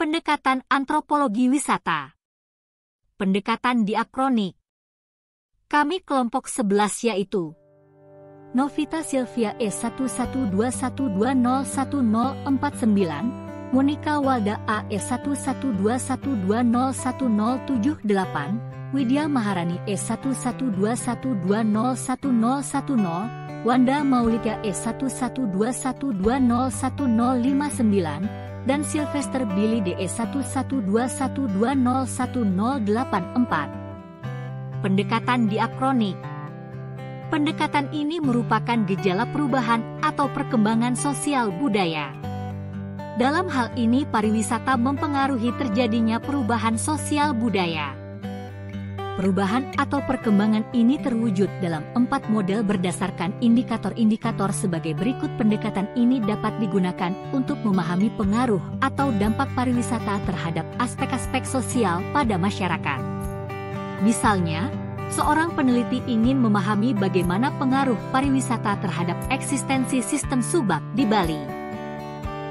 Pendekatan antropologi wisata. Pendekatan diakronik. Kami kelompok 11 yaitu Novita Sylvia E11212011049, Monica Walda AE112121078, Widya Maharani E112121010, Wanda Maulidya E112121059, dan Sylvester Billy DE112121084. Pendekatan diakronik. Pendekatan ini merupakan gejala perubahan atau perkembangan sosial budaya. Dalam hal ini pariwisata mempengaruhi terjadinya perubahan sosial budaya. Perubahan atau perkembangan ini terwujud dalam 4 model berdasarkan indikator-indikator sebagai berikut. Pendekatan ini dapat digunakan untuk memahami pengaruh atau dampak pariwisata terhadap aspek-aspek sosial pada masyarakat. Misalnya, seorang peneliti ingin memahami bagaimana pengaruh pariwisata terhadap eksistensi sistem subak di Bali.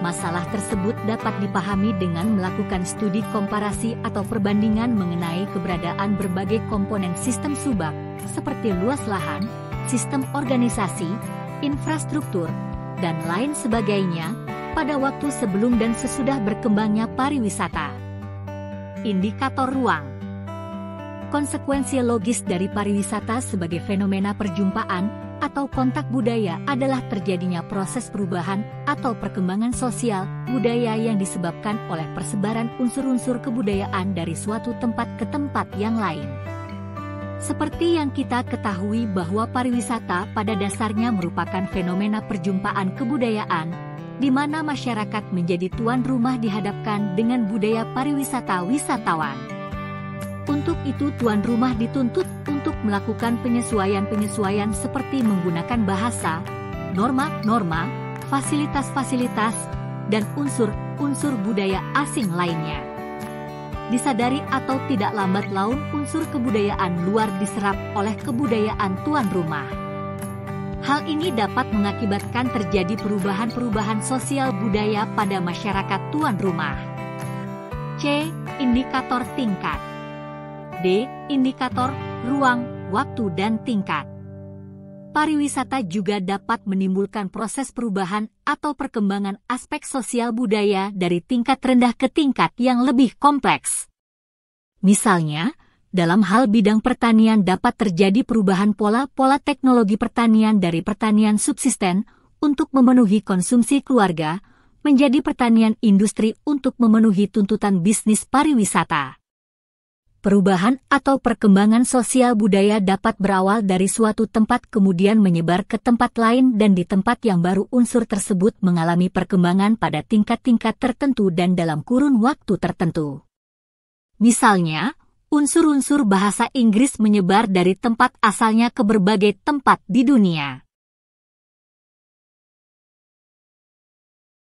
Masalah tersebut dapat dipahami dengan melakukan studi komparasi atau perbandingan mengenai keberadaan berbagai komponen sistem subak, seperti luas lahan, sistem organisasi, infrastruktur, dan lain sebagainya, pada waktu sebelum dan sesudah berkembangnya pariwisata. Indikator ruang. Konsekuensi logis dari pariwisata sebagai fenomena perjumpaan atau kontak budaya adalah terjadinya proses perubahan atau perkembangan sosial budaya yang disebabkan oleh persebaran unsur-unsur kebudayaan dari suatu tempat ke tempat yang lain. Seperti yang kita ketahui bahwa pariwisata pada dasarnya merupakan fenomena perjumpaan kebudayaan, di mana masyarakat menjadi tuan rumah dihadapkan dengan budaya pariwisata wisatawan. Untuk itu tuan rumah dituntut untuk melakukan penyesuaian-penyesuaian seperti menggunakan bahasa, norma-norma, fasilitas-fasilitas, dan unsur-unsur budaya asing lainnya. Disadari atau tidak lambat laun unsur kebudayaan luar diserap oleh kebudayaan tuan rumah. Hal ini dapat mengakibatkan terjadi perubahan-perubahan sosial budaya pada masyarakat tuan rumah. C. Indikator tingkat. D. Indikator ruang, waktu, dan tingkat. Pariwisata juga dapat menimbulkan proses perubahan atau perkembangan aspek sosial budaya dari tingkat rendah ke tingkat yang lebih kompleks. Misalnya, dalam hal bidang pertanian dapat terjadi perubahan pola-pola teknologi pertanian dari pertanian subsisten untuk memenuhi konsumsi keluarga, menjadi pertanian industri untuk memenuhi tuntutan bisnis pariwisata. Perubahan atau perkembangan sosial budaya dapat berawal dari suatu tempat kemudian menyebar ke tempat lain dan di tempat yang baru unsur tersebut mengalami perkembangan pada tingkat-tingkat tertentu dan dalam kurun waktu tertentu. Misalnya, unsur-unsur bahasa Inggris menyebar dari tempat asalnya ke berbagai tempat di dunia.